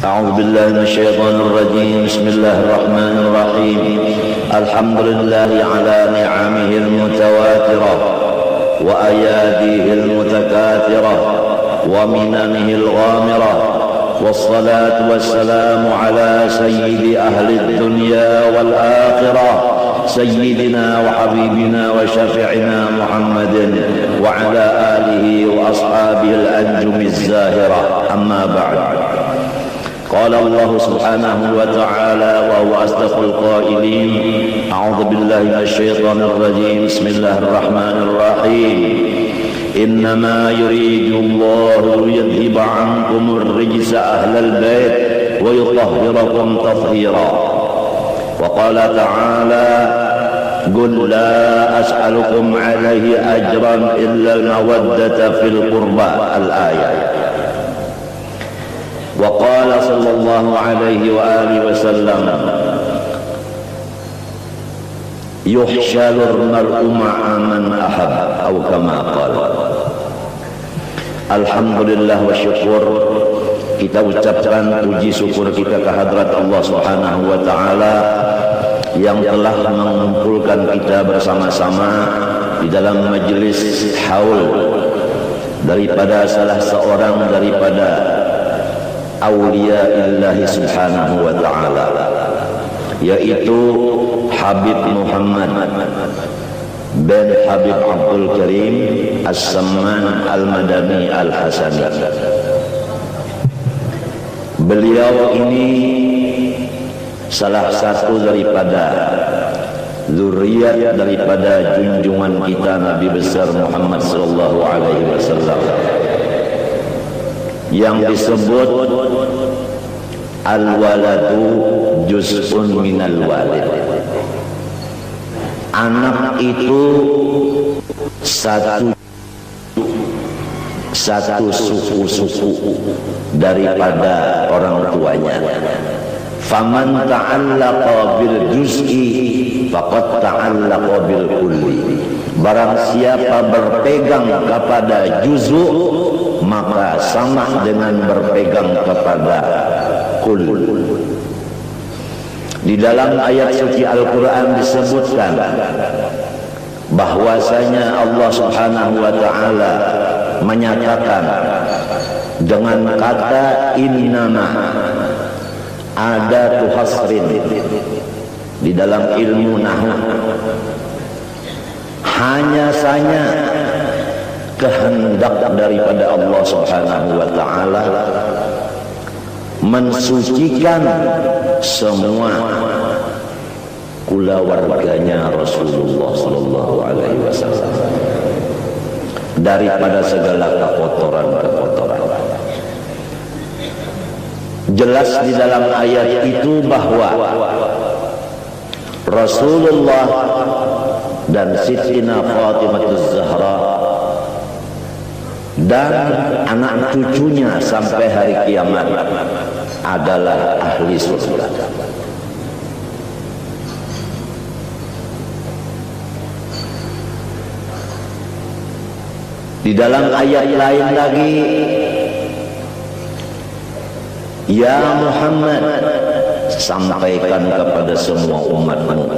أعوذ بالله من الشيطان الرجيم. بسم الله الرحمن الرحيم. الحمد لله على نعمه المتواترة وأياديه المتكاثرة ومننه الغامرة، والصلاة والسلام على سيد أهل الدنيا والآخرة سيدنا وحبيبنا وشفيعنا محمد وعلى آله وأصحابه الأنجم الزاهرة. أما بعد، قال الله سبحانه وتعالى وهو أصدق القائلين: أعوذ بالله من الشيطان الرجيم. بسم الله الرحمن الرحيم. إنما يريد الله ليذهب عنكم الرجس أهل البيت ويطهركم تطهيرا. وقال تعالى: قل لا أسألكم عليه أجرا إلا المودة في القربى. الآية. وقال صلى الله عليه وآله وسلم: يحشر المرء مع من أحب، أو كما قال. Alhamdulillah wa syukur, kita ucapkan puji syukur kita kehadrat Allah Subhanahu wa taala yang telah mengumpulkan kita bersama-sama di dalam majelis haul daripada salah seorang daripada awliya illahi subhanahu wa ta'ala, yaitu Habib Muhammad bin Habib Abdul Karim As-Samman Al-Madani Al-Hasani. Beliau ini salah satu daripada zuriat daripada junjungan kita Nabi besar Muhammad sallallahu alaihi wasallam yang disebut al-waladu juz'un minal walid. Anak itu satu suku-suku daripada orang tuanya. Faman ta'allaqa bil juz'i faqad ta'allaqa bil kulli. Barang siapa berpegang kepada juz'u, maka sama dengan berpegang kepada kul. Di dalam ayat suci Al-Quran disebutkan bahwasanya Allah Subhanahu wa ta'ala menyatakan dengan kata innama, ada tuhasrin di dalam ilmu nahwu, hanya saja kehendak daripada Allah Subhanahu wa ta'ala mensucikan semua kulawarganya Rasulullah sallallahu alaihi wasallam daripada segala kekotoran-kekotoran. Jelas di dalam ayat itu bahwa Rasulullah dan Siti Fatimah Az-Zahra dan anak cucunya sampai hari kiamat adalah ahli surga. Di dalam ayat lain lagi, ya Muhammad, sampaikan kepada semua umatmu,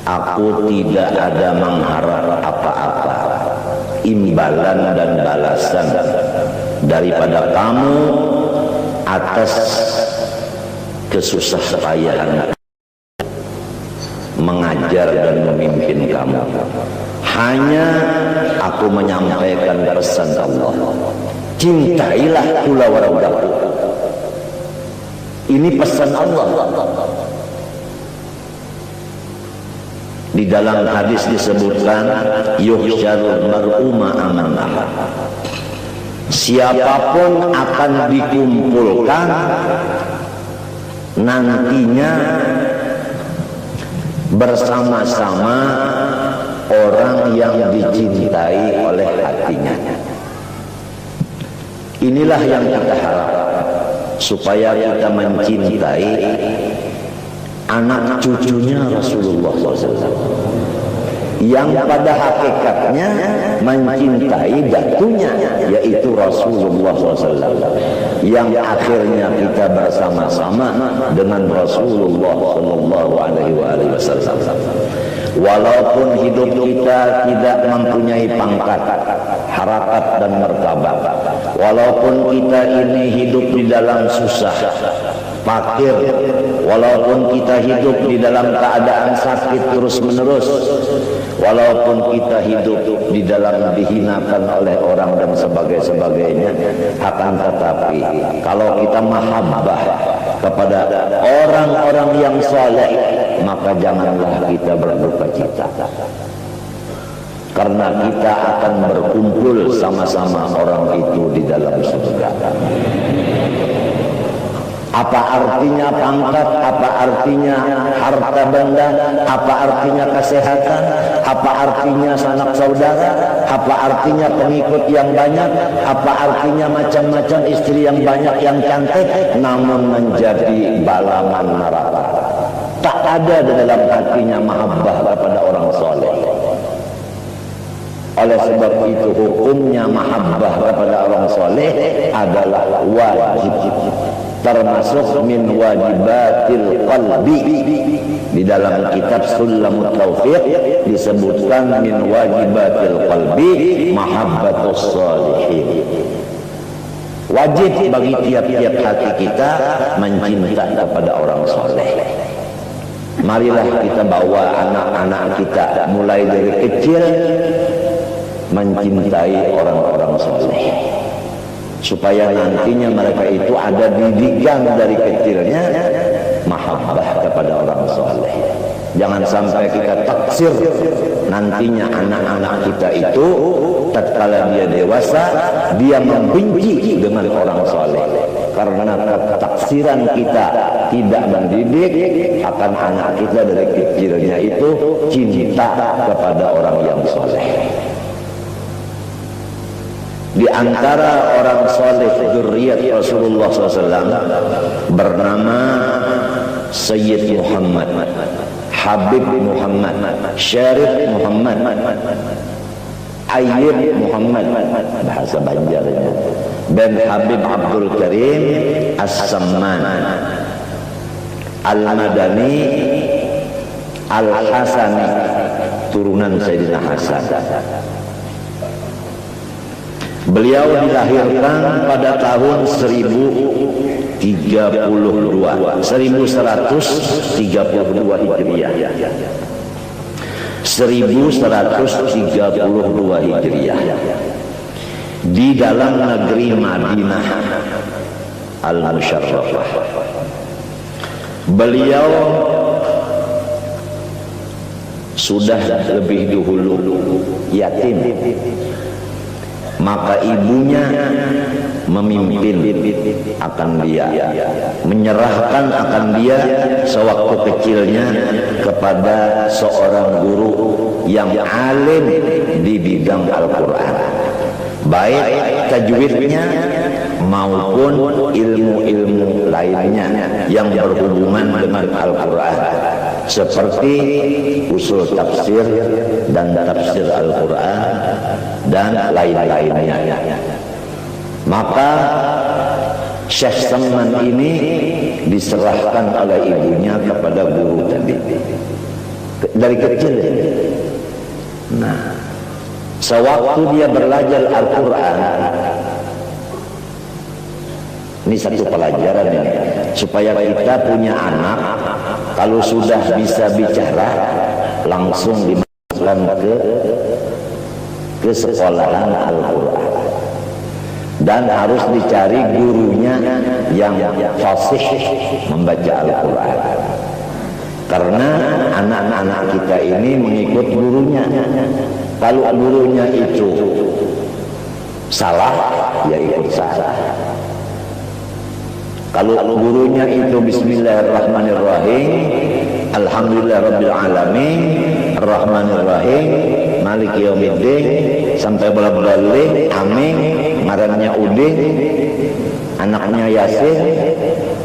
aku tidak ada mengharap apa-apa imbalan dan balasan daripada kamu atas kesusahpayahan mengajar dan memimpin kamu. Hanya aku menyampaikan pesan Allah, cintailah kulawargaku. Ini pesan Allah. Di dalam hadis disebutkan yuhsyarul mar'u ma'a man ahab. Siapapun akan dikumpulkan nantinya bersama-sama orang yang dicintai oleh hatinya. Inilah yang kita harap, supaya kita mencintai anak cucunya Rasulullah SAW, yang pada hakikatnya mencintai datunya, yaitu Rasulullah SAW, yang akhirnya kita bersama-sama dengan Rasulullah SAW. Walaupun hidup kita tidak mempunyai pangkat, harakat dan martabat, walaupun kita ini hidup di dalam susah, fakir, walaupun kita hidup di dalam keadaan sakit terus-menerus, walaupun kita hidup di dalam dihinakan oleh orang dan sebagainya, akan tetapi kalau kita mahabbah kepada orang-orang yang saleh, maka janganlah kita berduka cita, karena kita akan berkumpul sama-sama orang itu di dalam surga. Apa artinya pangkat, apa artinya harta benda, apa artinya kesehatan, apa artinya sanak saudara, apa artinya pengikut yang banyak, apa artinya macam-macam istri yang banyak yang cantik, namun menjadi balangan neraka. Tak ada di dalam hatinya mahabbah kepada orang soleh. Oleh sebab itu hukumnya mahabbah kepada orang soleh adalah wajib, termasuk min wajibatil qalbi. Di dalam kitab Sulamut Taufiq disebutkan min wajibatil qalbi mahabbatus sholihin. Wajib bagi tiap-tiap hati kita mencinta kepada orang soleh. Marilah kita bawa anak-anak kita mulai dari kecil mencintai orang-orang soleh, supaya nantinya mereka itu ada didikan dari kecilnya mahabbah kepada orang soleh. Jangan sampai kita taksir nantinya anak-anak kita itu tatkala dia dewasa dia membenci dengan orang soleh, karena ketaksiran kita tidak mendidik akan anak kita dari kecilnya itu cinta kepada orang yang soleh. Di antara orang soleh dzurriyyat Rasulullah SAW bernama Sayyid Muhammad, Habib Muhammad, Syarif Muhammad, Ayyub Muhammad bahasa Banjarnya, dan Habib Abdul Karim As-Samman Al-Madani Al-Hasani, turunan Sayyidina Hasan. Beliau dilahirkan pada tahun 1132 Hijriah. 1132 Hijriah di dalam negeri Madinah Al-Musyarrafah. Beliau sudah lebih dahulu yatim, maka ibunya memimpin akan dia, menyerahkan akan dia sewaktu kecilnya kepada seorang guru yang alim di bidang Al-Quran, baik tajwidnya maupun ilmu-ilmu lainnya yang berhubungan dengan Al-Quran, seperti usul tafsir dan tafsir Al-Quran dan lain-lainnya. Maka Syekh Samman ini diserahkan oleh ibunya kepada guru tadi dari kecil. Nah, sewaktu dia belajar Al-Quran, ini satu pelajaran ini, supaya kita punya anak kalau sudah bisa bicara langsung dimasukkan ke sekolahan Al-Quran, dan harus dicari gurunya yang fasih membaca Al-Quran, karena anak-anak kita ini mengikut gurunya. Kalau gurunya itu salah, ya ikut salah. Kalau gurunya itu Bismillahirrahmanirrahim, Alhamdulillahirabbil alamin, Arrahmanirrahim, Maliki yaumiddin, sampai bola-bola amin, ngarannya Udin, anaknya Yasin.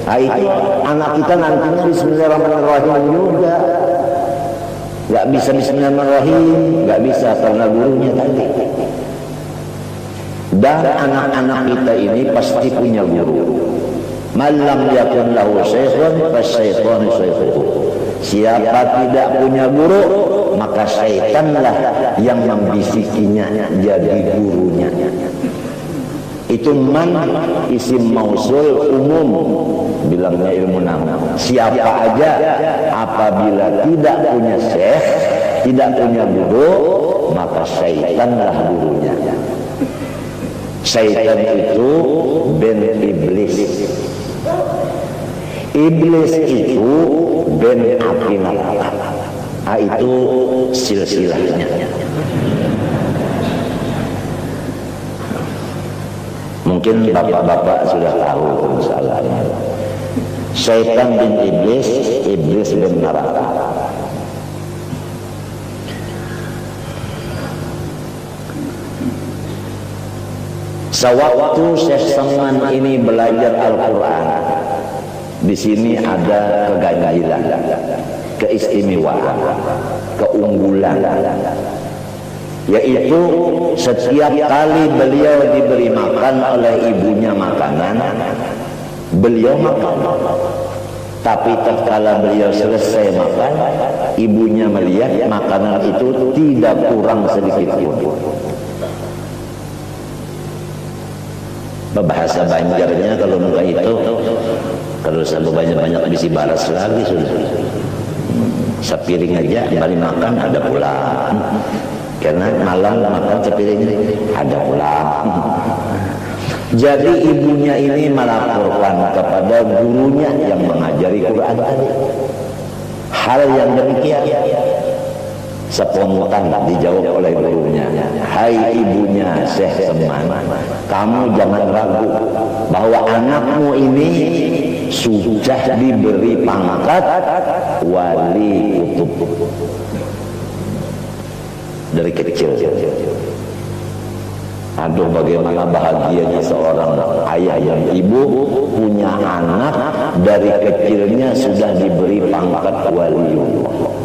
Itu anak kita nantinya Bismillahirrahmanirrahim juga. nggak bisa bismillahirrahmanirrahim, nggak bisa karena gurunya tadi. Dan anak-anak kita ini pasti punya guru. Malam yakun lahu syekhun fasyaitanu syaikhuhu. Siapa tidak punya guru, maka syaitanlah yang membisikinya jadi gurunya. Itu man isim mausul umum, bilangnya ilmu nahwu. Siapa aja apabila tidak punya syekh, tidak punya guru, maka syaitanlah gurunya. Syaitan itu ben iblis. Iblis itu ben api neraka. Itu silsilahnya. Mungkin bapak-bapak sudah tahu masalahnya. Syaitan bin iblis, iblis bin neraka. Sewaktu Syekh Saman ini belajar Al-Quran, di sini ada keganjilan, keistimewaan, keunggulan, yaitu setiap kali beliau diberi makan oleh ibunya makanan, beliau makan. Tapi tatkala beliau selesai makan, ibunya melihat makanan itu tidak kurang sedikit pun. Bahasa Banjarnya kalau muka itu, kalau sampai banyak-banyak bisa balas lagi sudah. Sepiring aja kembali makan ada pulang. Karena malam makan sepiring ada pulang. Jadi ibunya ini melaporkan kepada gurunya yang mengajari Quran tadi hal yang demikian. Spontan dijawab oleh gurunya, hai ibunya Syekh Saman, kamu jangan ragu bahwa anakmu ini sudah diberi pangkat wali kutub dari kecil. Aduh, bagaimana bahagianya seorang ayah dan ibu punya anak dari kecilnya sudah diberi pangkat waliullah.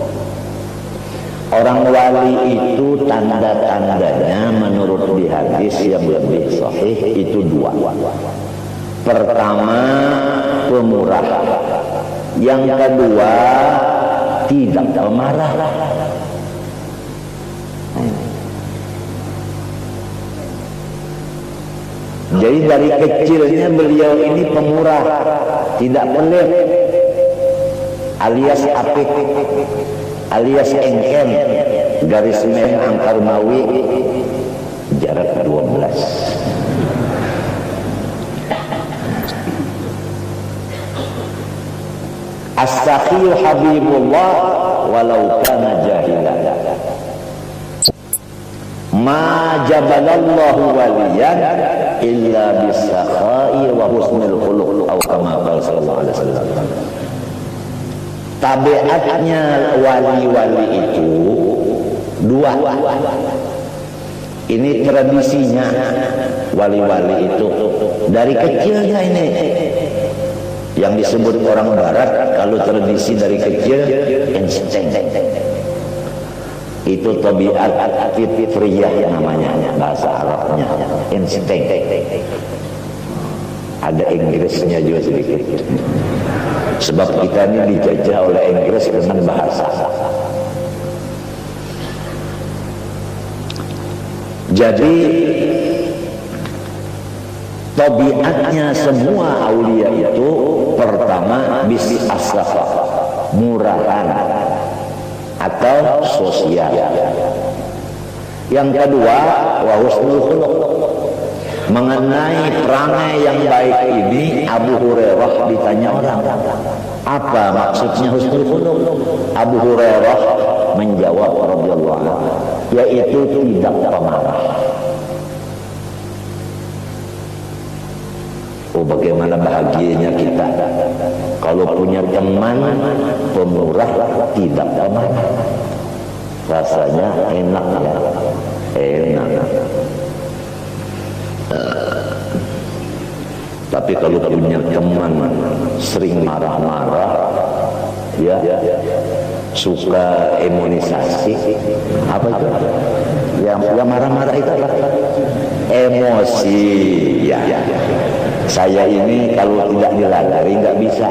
Orang wali itu tanda-tandanya menurut di hadis yang lebih sahih itu dua. Pertama, pemurah. Yang kedua, tidak pemarah. Jadi dari kecilnya beliau ini pemurah, tidak pelit, alias apik, alias engkel, garis merah angkar mawi, jarak 12. As-sakhiyu habibullah walau kana jahilan. Ma jabalallahu waliyan illa bisakha'i wa husnul khuluq atau kama qala sallallahu alaihi wasallam. Tabiatnya wali-wali itu dua. Ini tradisinya wali-wali itu dari kecilnya ini. Yang disebut orang barat kalau tradisi dari kecil insting. Itu tabiat fitriyah namanya, bahasa Arabnya insting. Ada Inggrisnya juga sedikit. Sebab kita ini dijajah oleh Inggris dengan bahasa. Jadi tabiatnya semua aulia itu pertama bis as-safa, murahan atau sosial. Yang kedua wa husnul khuluq. Mengenai perangai yang baik ini Abu Hurairah ditanya orang, apa maksudnya husnul khuluq? Abu Hurairah menjawab radhiyallahu anhu, yaitu tidak pemarah. Oh, bagaimana bahagianya kita kalau punya teman pemurah tidak pemarah. Rasanya enak ya, enak. Tapi kalau punya teman sering marah-marah, ya suka imunisasi. Apa itu? Yang marah-marah itu apa? Emosi. Ya. Saya ini kalau tidak diladari nggak bisa.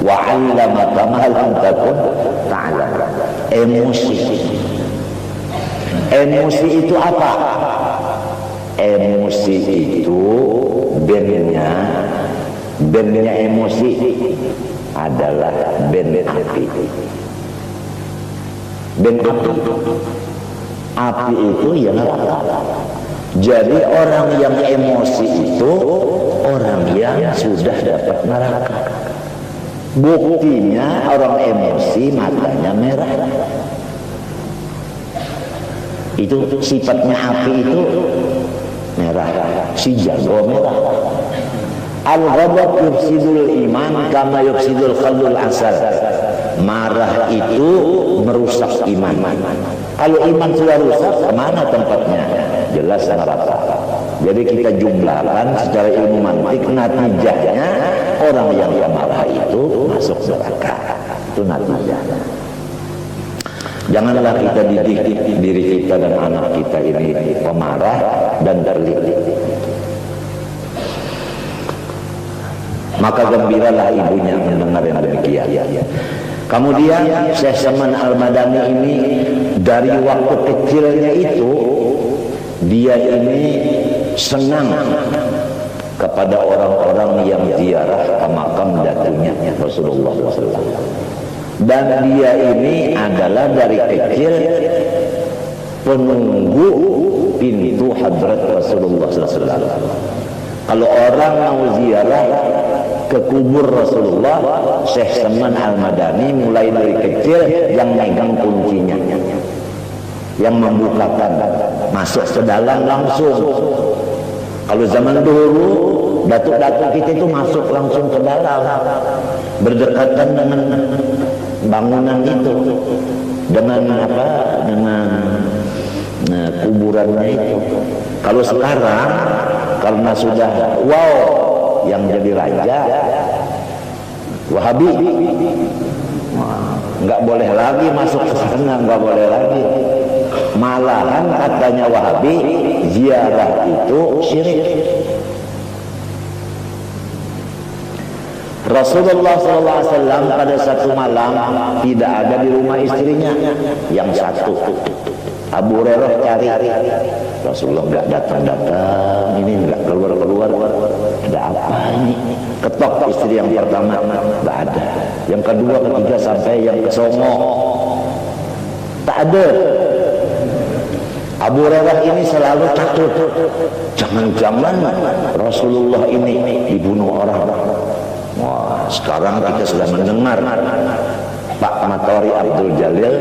Wa 'allamaka ma lam takun ta'lam. Emosi. Emosi itu apa? Emosi itu bandnya emosi adalah band api. Band api itu ya neraka. Jadi orang yang emosi itu orang yang sudah dapat neraka. Buktinya orang emosi matanya merah. Itu sifatnya api itu merah, si jago merah. Al-ghadab yufsidul iman kama yufsidul khallul asal. Marah itu merusak iman. Kalau iman sudah rusak, kemana tempatnya? Jelas neraka. Jadi kita jumlahkan secara ilmu mantik, natijahnya orang yang marah itu masuk neraka. Itu natijahnya. Janganlah kita didik diri kita dan anak kita ini pemarah dan terlilit. Maka gembiralah ibunya mendengar yang demikian. Kemudian Syekh Salman Al-Madani ini dari waktu kecilnya itu dia ini senang kepada orang-orang yang ziarah ke makam datunya Rasulullah SAW. Dan dia ini adalah dari kecil penunggu pintu hadrat Rasulullah SAW. Kalau orang mau ziarah ke kubur Rasulullah, Syekh Salman Al-Madani mulai dari kecil yang megang kuncinya, yang membukakan, masuk ke dalam langsung. Kalau zaman dulu datuk-datuk kita itu masuk langsung ke dalam, berdekatan dengan bangunan itu, dengan apa? Dengan kuburannya itu. Kalau sekarang karena sudah yang jadi raja Wahabi, nggak boleh lagi masuk ke sana, nggak boleh lagi. Malahan katanya Wahabi ziarah itu syirik. Rasulullah SAW pada satu malam tidak ada di rumah istrinya yang satu. Abu Hurairah cari, Rasulullah nggak datang-datang, ini nggak keluar-keluar. Ada apa ini? Ketok istri yang pertama, nggak ada. Yang kedua, ketiga sampai yang kesongo, tak ada. Abu Hurairah ini selalu takut, jangan-jangan Rasulullah ini dibunuh orang. Wah, sekarang kita sudah mendengar Pak Matori Abdul Jalil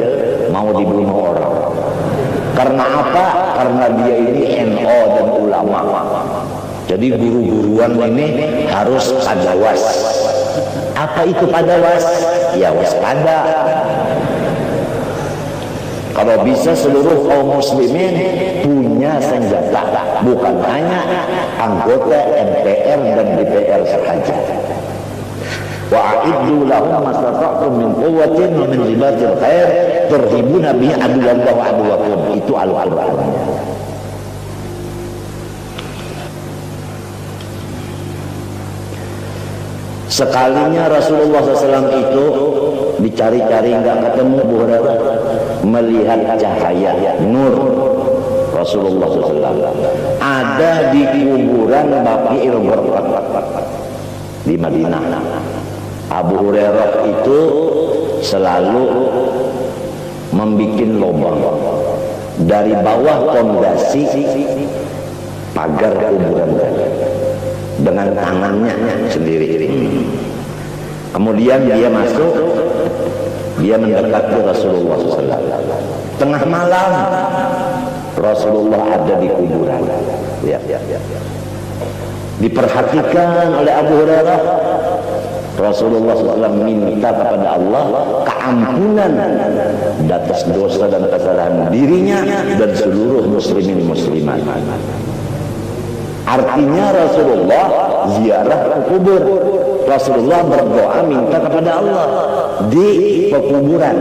mau dibunuh orang. Karena apa? Karena dia ini NO dan ulama. Jadi guru-guruan ini harus padawas. Apa itu padawas? Ya waspada. Kalau bisa seluruh kaum muslimin punya senjata, bukan hanya anggota MPR dan DPR saja. Wa'iddu lahum mastata'tum min quwwatin wa min ribatil khair turhibuna bihi aduwallahi wa aduwakum. Itu Al-Qur'an. Sekalinya Rasulullah SAW itu dicari-cari nggak ketemu, Abu Hurairah melihat cahaya nur Rasulullah SAW ada di kuburan Baqi'il Gharqad di Madinah. Abu Hurairah itu selalu membuat lubang dari bawah pondasi pagar kuburan dengan tangannya sendiri. Kemudian dia masuk, dia mendekati Rasulullah SAW. Tengah malam Rasulullah ada di kuburan. Diperhatikan oleh Abu Hurairah. Rasulullah SAW minta kepada Allah keampunan atas dosa dan kesalahan dirinya dan seluruh muslimin muslimat. Artinya Rasulullah ziarah ke kubur. Rasulullah berdoa minta kepada Allah di pekuburan.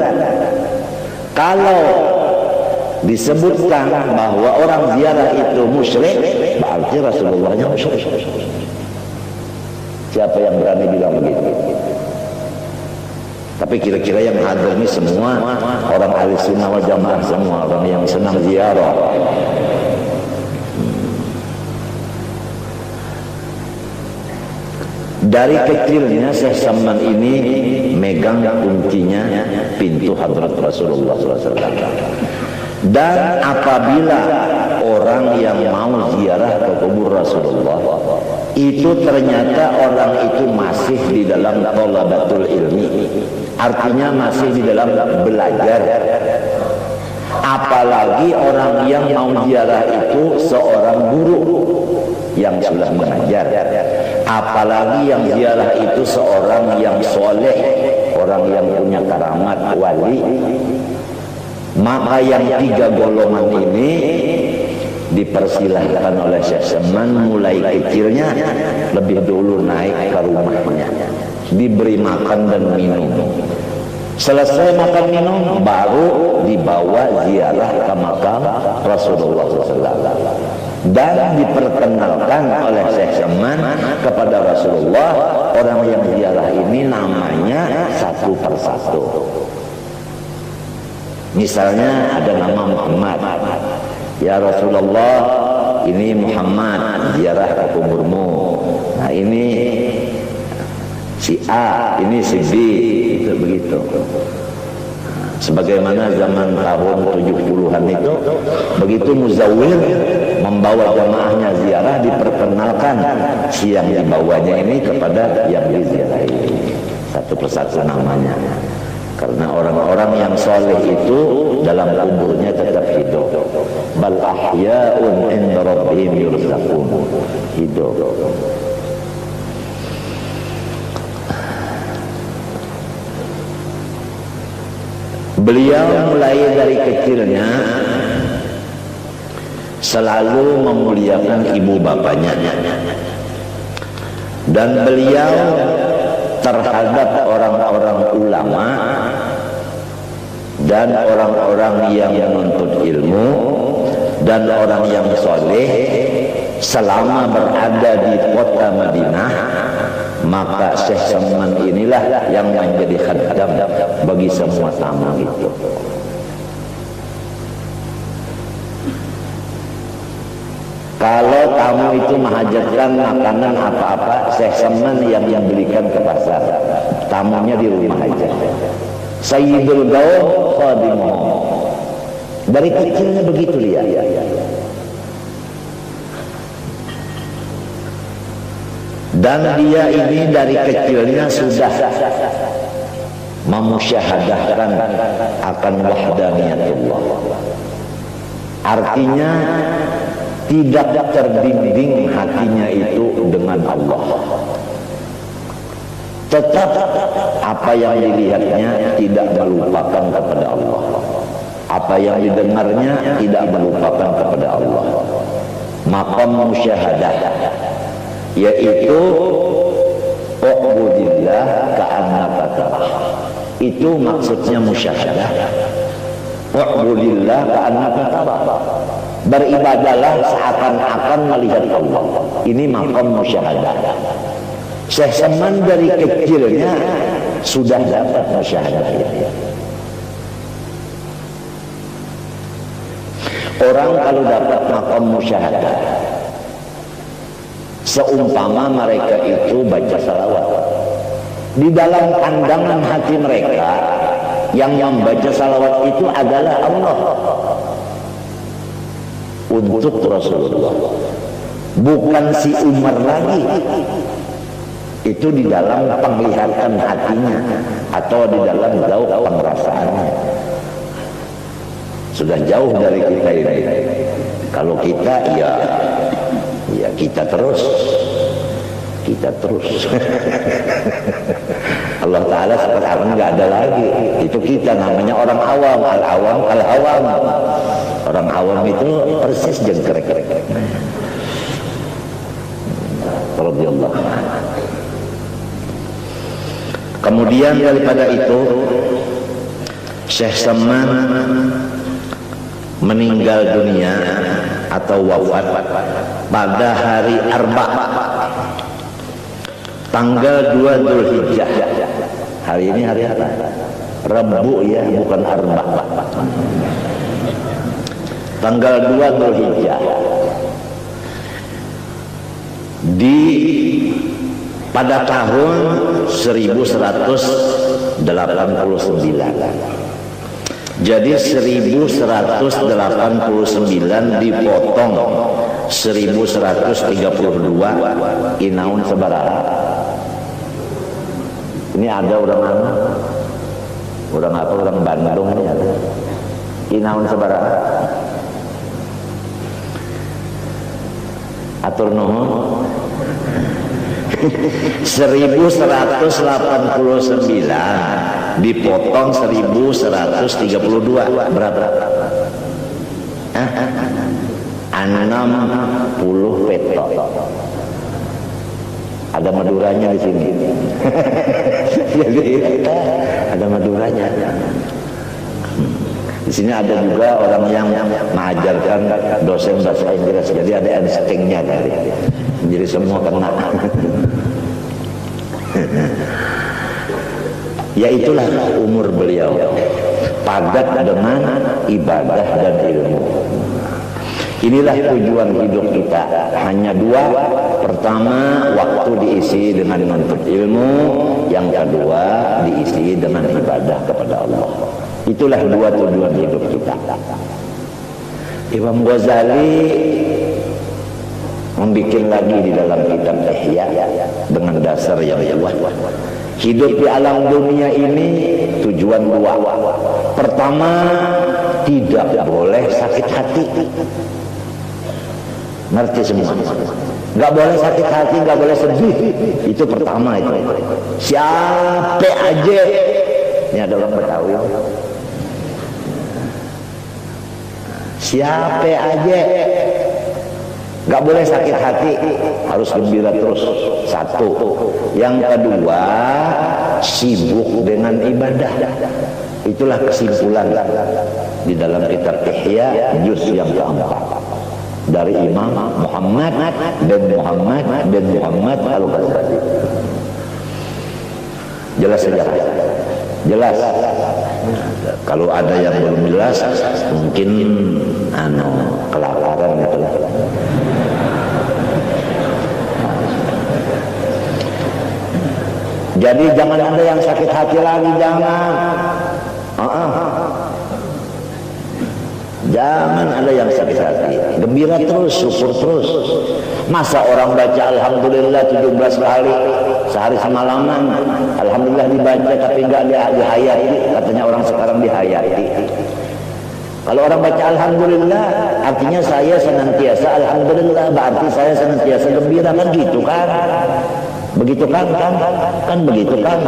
Kalau disebutkan bahwa orang ziarah itu musyrik, berarti Rasulullahnya musyrik. Siapa yang berani bilang begitu? Tapi kira-kira yang hadir ini semua orang ahli sunnah wal jamaah, semua orang yang senang ziarah. Dari kecilnya Syekh Salman ini megang kuncinya pintu hadrat Rasulullah SAW. Dan apabila orang yang mau ziarah ke kubur Rasulullah itu ternyata orang itu masih di dalam thalabatul ilmi, artinya masih di dalam belajar. Apalagi orang yang mau ziarah itu seorang guru yang sudah mengajar, apalagi yang ziarah itu seorang yang soleh, orang yang punya karamat wali. Maka yang tiga golongan ini dipersilahkan oleh Syekh Salman mulai kecilnya lebih dulu naik ke rumahnya, diberi makan dan minum. Selesai makan minum baru dibawa ziarah ke makam Rasulullah SAW. Dan diperkenalkan oleh Syekh Salman kepada Rasulullah orang yang ziarah ini namanya satu persatu. Misalnya ada nama Muhammad, ya Rasulullah ini Muhammad ziarah ke kuburmu. Nah ini si A, ini si B, itu begitu. Sebagaimana zaman tahun 70-an itu, begitu muzawir membawa jamaahnya ziarah, diperkenalkan si yang dibawanya ini kepada yang diziarah ini, satu persatu namanya. Karena orang-orang yang soleh itu dalam kuburnya tetap hidup. Bal ahya'un 'inda rabbihim yurzaqun, hidup. Beliau mulai dari kecilnya selalu memuliakan ibu bapaknya, dan beliau terhadap orang-orang ulama dan orang-orang yang menuntut ilmu dan orang yang soleh selama berada di kota Madinah, maka Syekh Salman inilah yang menjadi khaddam bagi semua tamu itu. Kalau tamu itu menghajatkan makanan apa-apa, Syekh Salman yang belikan ke pasar, tamunya di rumah aja. Sayyidul Gaum khadimuhum. Dari kecilnya begitu dia. Dan dia ini dari kecilnya sudah memusyahadahkan akan wahdaniyatullah. Artinya tidak terbimbing hatinya itu dengan Allah. Tetap apa yang dilihatnya tidak melupakan kepada Allah, apa yang didengarnya tidak melupakan kepada Allah. Maqam musyahadah, yaitu u'budillah ka'annaka tarah. Itu maksudnya musyahadah. U'budillah ka'annaka tarah. Beribadalah seakan-akan melihat Allah. Ini maqam musyahadah. Syekh Salman dari kecilnya sudah dapat musyahadah. Orang kalau dapat maqam musyahadah, seumpama mereka itu baca salawat, di dalam pandangan hati mereka yang membaca salawat itu adalah Allah untuk Rasulullah, bukan si Umar lagi. Itu di dalam penglihatan hatinya atau di dalam jauh pengerasaannya. Sudah jauh dari kita ini. Kalau kita ya kita terus Allah Ta'ala sekarang nggak ada lagi. Itu kita namanya orang awam, al-awam, al-awam. Orang awam itu persis jengkrek. Radhiyallahu anhu. Kemudian daripada itu Syekh Saman meninggal dunia atau wafat pada hari Arba, tanggal 2 Dzulhijjah. Hari ini hari apa? Rabu ya, bukan Arba. Tanggal 2 Dzulhijjah pada tahun 1189. Jadi 1189 dipotong 1132, inaun sabaraha? Ini ada orang mana? Orang apa? Orang Bandung ini ada. Inaun sabaraha? Atur nuhun. 1189 dipotong 1132 berapa? 60 peto. Ada Maduranya di sini. Jadi ada Maduranya. Di sini ada juga orang yang mengajarkan dosen bahasa Inggris, jadi ada instingnya tadi. Jadi semua kena. Ya itulah umur beliau, padat dengan ibadah dan ilmu. Inilah tujuan hidup kita, hanya dua. Pertama, waktu diisi dengan menuntut ilmu. Yang kedua, diisi dengan ibadah kepada Allah. Itulah dua tujuan hidup kita. Imam Ghazali membuat lagi di dalam kitab Ihya dengan dasar yang kuat. Hidup di alam dunia ini tujuan dua. Pertama, tidak boleh sakit hati. Ngerti semua? Nggak boleh sakit hati, nggak boleh sedih. Itu pertama itu. Siapa aja? Ini ada orang Betawi. Siapa aja? Nggak boleh sakit hati, harus gembira terus. Satu. Yang kedua, sibuk dengan ibadah. Itulah kesimpulan di dalam kitab Ihya juz yang keempat dari Imam Muhammad bin Muhammad Al-Ghazali. Jelas saja. Jelas. Kalau ada yang belum jelas, mungkin kelaparan gitu. Jadi jangan ada yang sakit hati lagi, jangan. Jangan ada yang sakit hati. Gembira terus, syukur terus. Masa orang baca alhamdulillah 17 kali sehari semalaman, alhamdulillah dibaca tapi enggak dihayati. Katanya orang sekarang dihayati. Kalau orang baca alhamdulillah, artinya saya senantiasa alhamdulillah, berarti saya senantiasa gembira, kan gitu kan? Begitu kan begitu kan?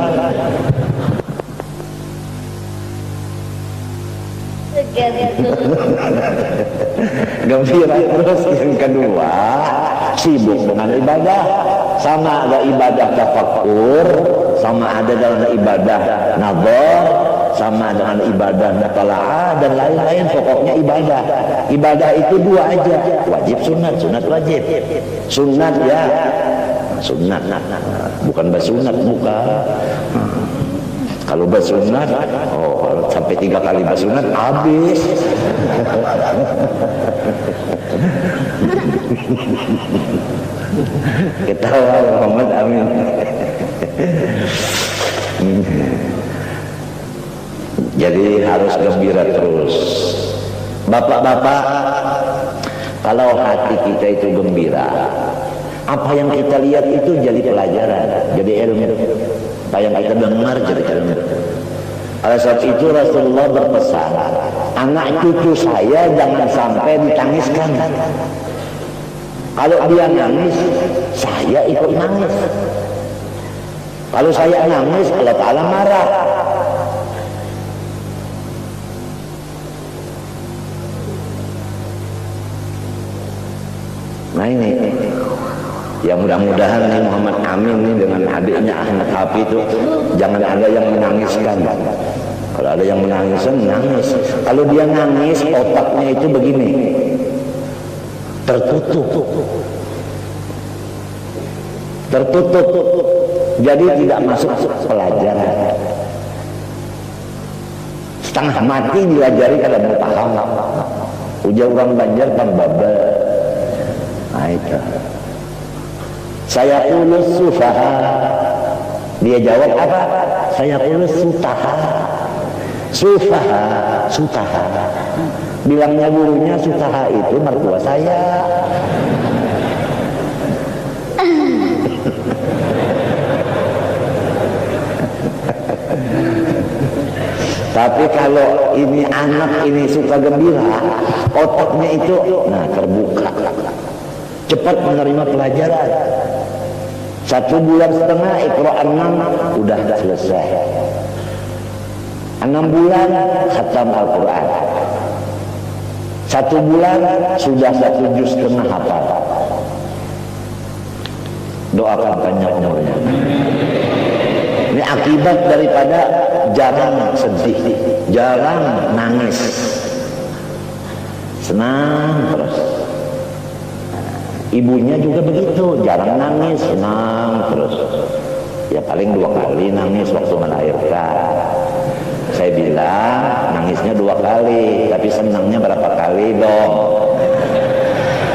Gembira terus. Yang kedua, sibuk dengan ibadah. Sama ada ibadah tafakkur, sama ada dalam ibadah nazar, sama dengan ibadah mutalaah dan lain-lain. Pokoknya ibadah. Ibadah itu dua aja, wajib sunat, sunat wajib. Sunat ya, sunat, bukan basunat, bukan. Kalau basunat, sampai 3 kali basunat habis. Ketawa Muhammad, amin. Jadi harus gembira terus. Bapak-bapak, kalau hati kita itu gembira, apa yang kita lihat itu jadi pelajaran, jadi ilmu. Apa yang kita dengar jadi ilmu. Oleh sebab itu Rasulullah berpesan, anak cucu saya jangan sampai ditangiskan. Kalau dia nangis, saya ikut nangis. Kalau saya nangis, Allah Ta'ala marah. Nah ini Ya mudah-mudahan nih Muhammad Amin nih dengan adiknya Ahmad Hafi itu jangan ada yang menangiskan. Kalau ada yang menangiskan, nangis. Kalau dia nangis, otaknya itu begini, tertutup. Jadi tidak masuk pelajaran. Setengah mati diajari kalau mau paham. Ujar orang Banjar pambaba. Nah itu. Saya kulus sufaha. Dia jawab apa? Saya kulus sutaha. Sutaha. Bilangnya gurunya sutaha itu mertua saya. Tapi kalau ini anak ini suka gembira, otaknya itu terbuka, cepat menerima pelajaran. 1,5 bulan Iqra 6 udah selesai. 6 bulan khatam Al-Quran. 1 bulan sudah 1,5 juz hafal. Doakan panjang umurnya. Ini akibat daripada jarang sedih, jarang nangis, senang terus. Ibunya juga begitu, jarang nangis, senang terus. Ya paling 2 kali nangis waktu melahirkan. Saya bilang nangisnya 2 kali, tapi senangnya berapa kali dong?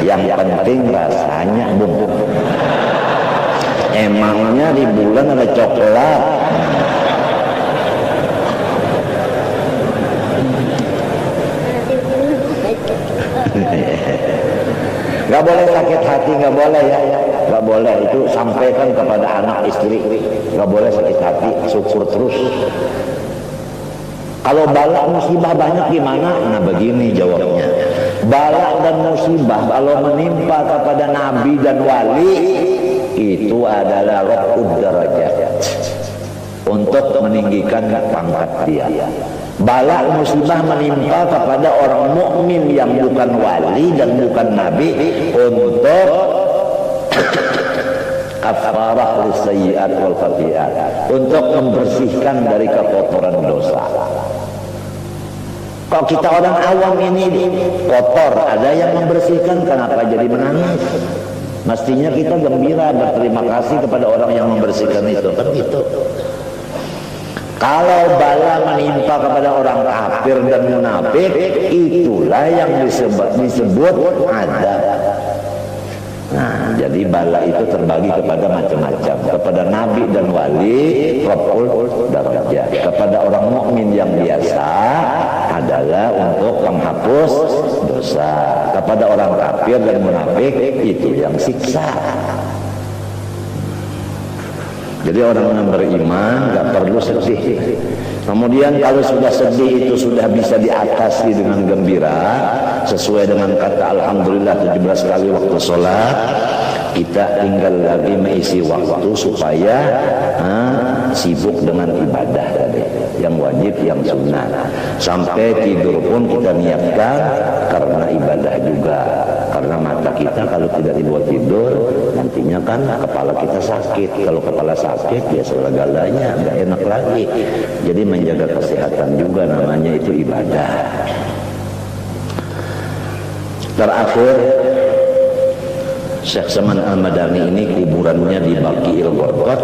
Yang penting rasanya bung. Emangnya di bulan ada coklat? Gak boleh sakit hati, gak boleh ya, gak boleh. Itu sampaikan kepada anak istri, gak boleh sakit hati, syukur terus. Kalau bala musibah banyak gimana? Nah begini jawabnya, bala dan musibah kalau menimpa kepada nabi dan wali itu adalah raf'ud darajat, untuk meninggikan pangkat dia. Bala musibah menimpa kepada orang mukmin yang bukan wali dan bukan nabi untuk kafarah lisayyi'at wal khati'at, untuk membersihkan dari kekotoran dosa. Kalau kita orang awam ini kotor, ada yang membersihkan, kenapa jadi menangis? Mestinya kita gembira, berterima kasih kepada orang yang membersihkan itu, kan gitu. Kalau bala menimpa kepada orang kafir dan munafik, itulah yang disebut adab. Nah, jadi bala itu terbagi kepada macam-macam. Kepada nabi dan wali, raf'ul darajat. Kepada orang mukmin yang biasa adalah untuk menghapus dosa. Kepada orang kafir dan munafik itu yang siksa. Jadi orang yang beriman gak perlu sedih. Kemudian kalau sudah sedih itu sudah bisa diatasi dengan gembira, sesuai dengan kata alhamdulillah 17 kali waktu sholat. Kita tinggal lagi mengisi waktu supaya sibuk dengan ibadah tadi, yang wajib, yang sunnah. Sampai tidur pun kita niatkan karena ibadah juga. Karena mata kita kalau tidak dibuat tidur, nantinya kan kepala kita sakit. Kalau kepala sakit ya segala-galanya nggak enak lagi. Jadi menjaga kesehatan juga namanya itu ibadah. Terakhir, Syekh Saman Al-Madani ini kuburannya di Baqi'il Gharqad,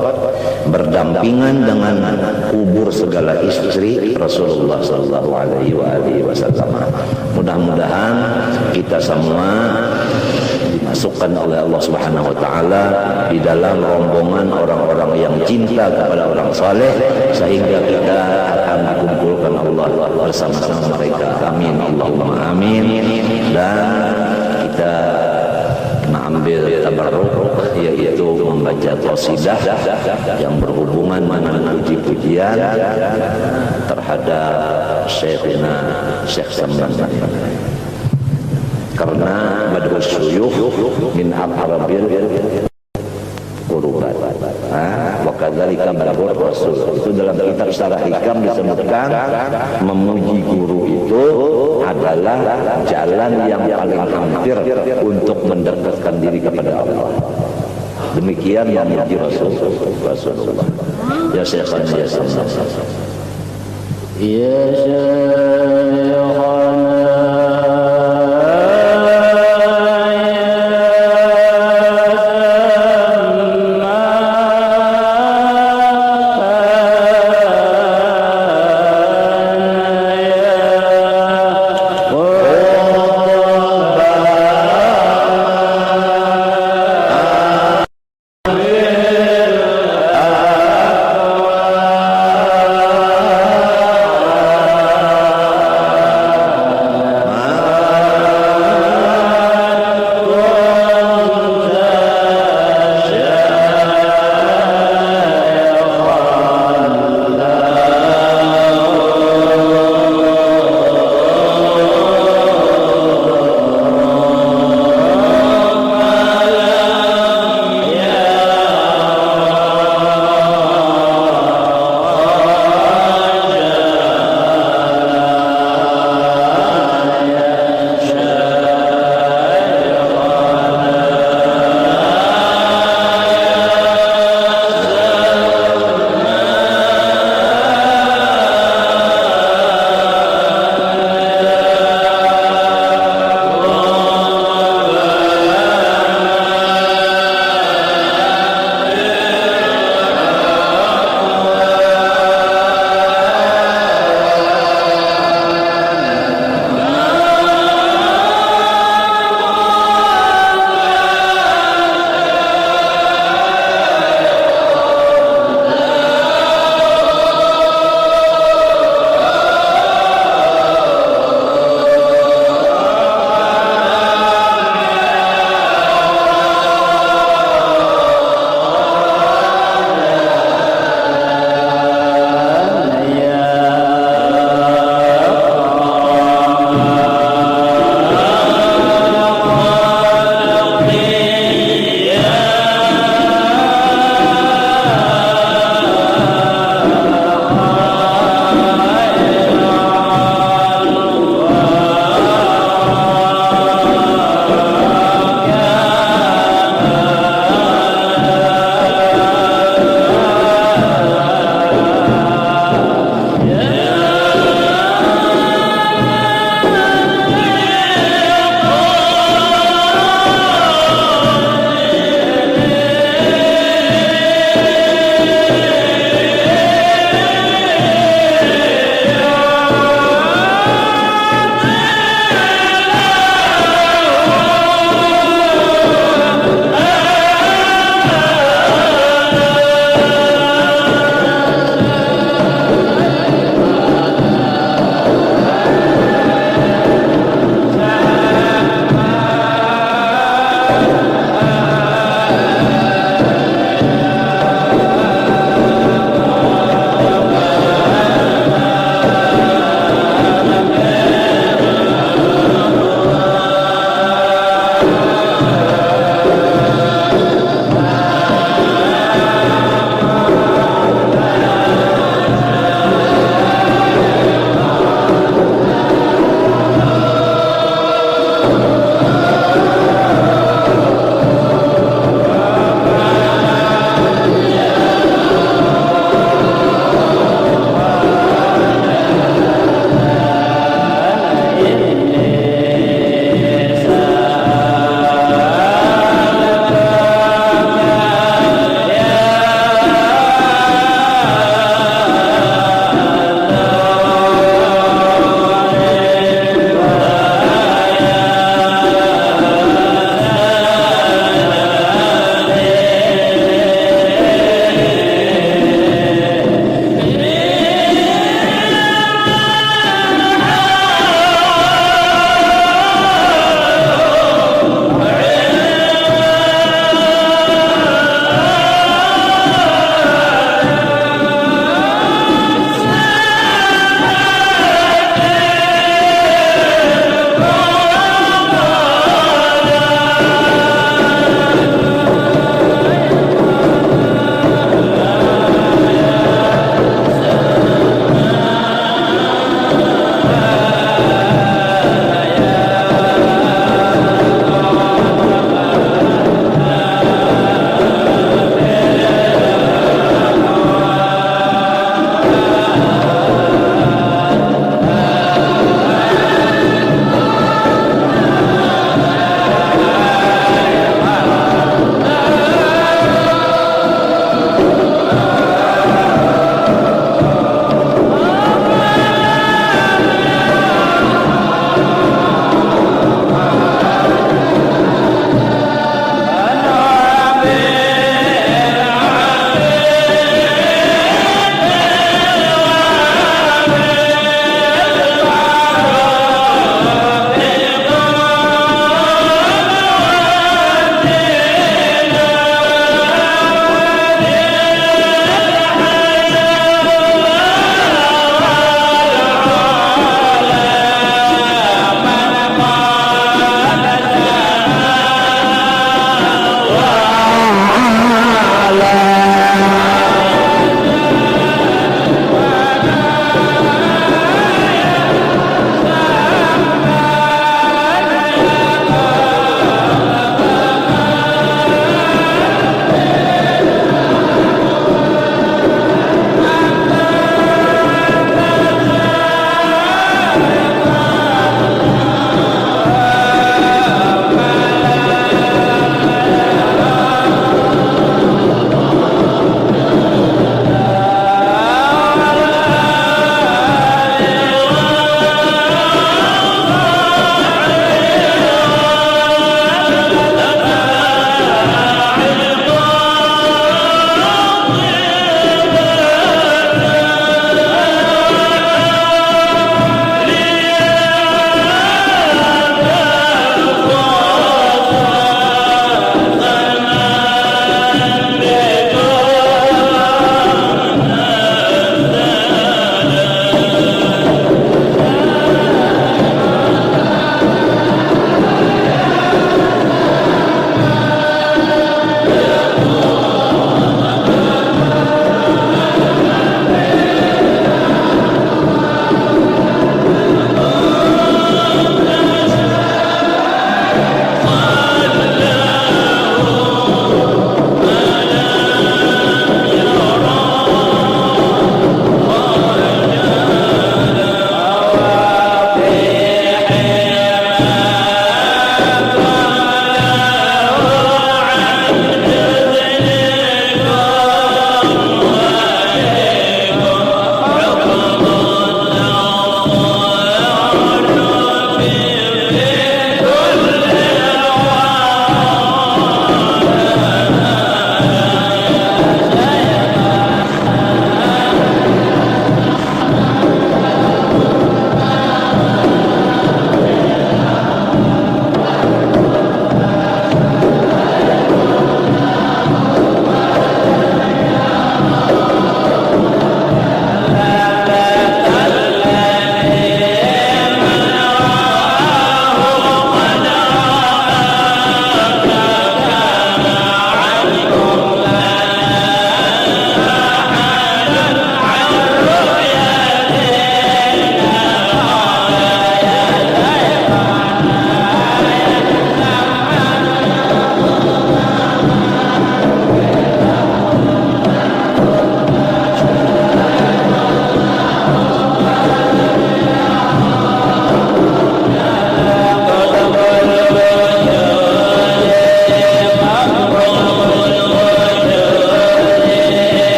berdampingan dengan kubur segala istri Rasulullah sallallahu alaihi wasallam. Mudah-mudahan kita semua dimasukkan oleh Allah Subhanahu wa taala di dalam rombongan orang-orang yang cinta kepada orang saleh, sehingga kita akan dikumpulkan Allah bersama-sama mereka. Amin, Allahumma amin. Dan kita mengambil tabarruk, yaitu membaca qasidah yang berhubungan dengan puji-pujian terhadap Syekhina Syekh Saman. Karena madhus syuyukh min aqrabil qurubat. Wa kadzalika madhur rasul. Itu dalam kitab Syarah Hikam disebutkan memuji guru itu adalah jalan yang paling hampir untuk mendekatkan diri kepada Allah. Demikian memuji Rasulullah. Ya Syekhana ya Syekhana. Ya Syekhana.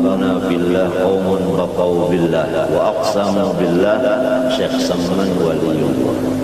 amanna billah qaumun baqau billah wa aqsamu billah Syekh Samman waliyullah.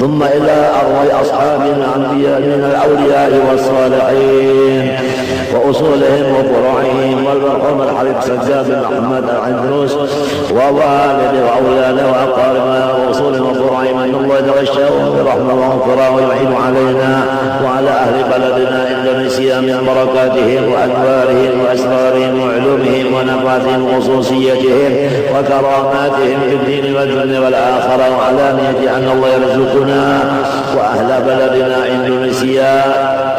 ثم إلى أرواح أصحاب الأنبياء من الأولياء والصالحين وأصولهم وفروعهم والمرحوم الحبيب سجاد بن محمد العندروس ووالده وأولاده وأقاربه وأصولهم وفروعهم أن الله يتغشاهم برحمة وغفرة ويعين علينا وعلى أهل بلدنا إندونيسيا من بركاتهم وأنوارهم وأسرارهم وعلومهم ونفاذهم وخصوصيتهم وكراماتهم في الدين والدنيا والآخرة وعلانية أن الله يرزقنا وأهل بلدنا إندونيسيا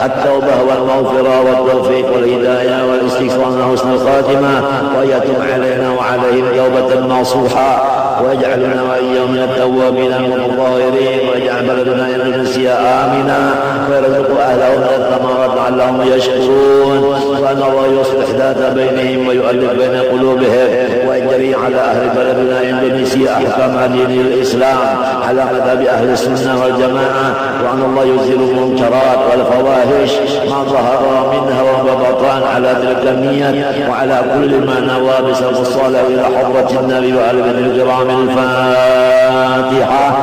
التوبة والمغفرة والتوفيق والهداية والاستكرام وحسن الخاتمة ويتوب علينا وعليهم توبة نصوحا ويجعلنا وإياهم من التوابين والمطهرين ويجعل بلدنا إندونيسيا آمنا ويرزق أهله من الثمرات لعلهم يشكرون وأن الله يصلح ذات بينهم ويؤلف بين قلوبهم ويجري على أهل بلدنا إندونيسيا أحكام دين الإسلام على مذهب أهل السنة والجماعة وأن الله يزيل المنكرات والفواحش ما ظهر منها وما بطن على تلك النية وعلى كل ما نوى بسبب الصالح إلى حضرة النبي وآل بيته الكرام. الفاتحة.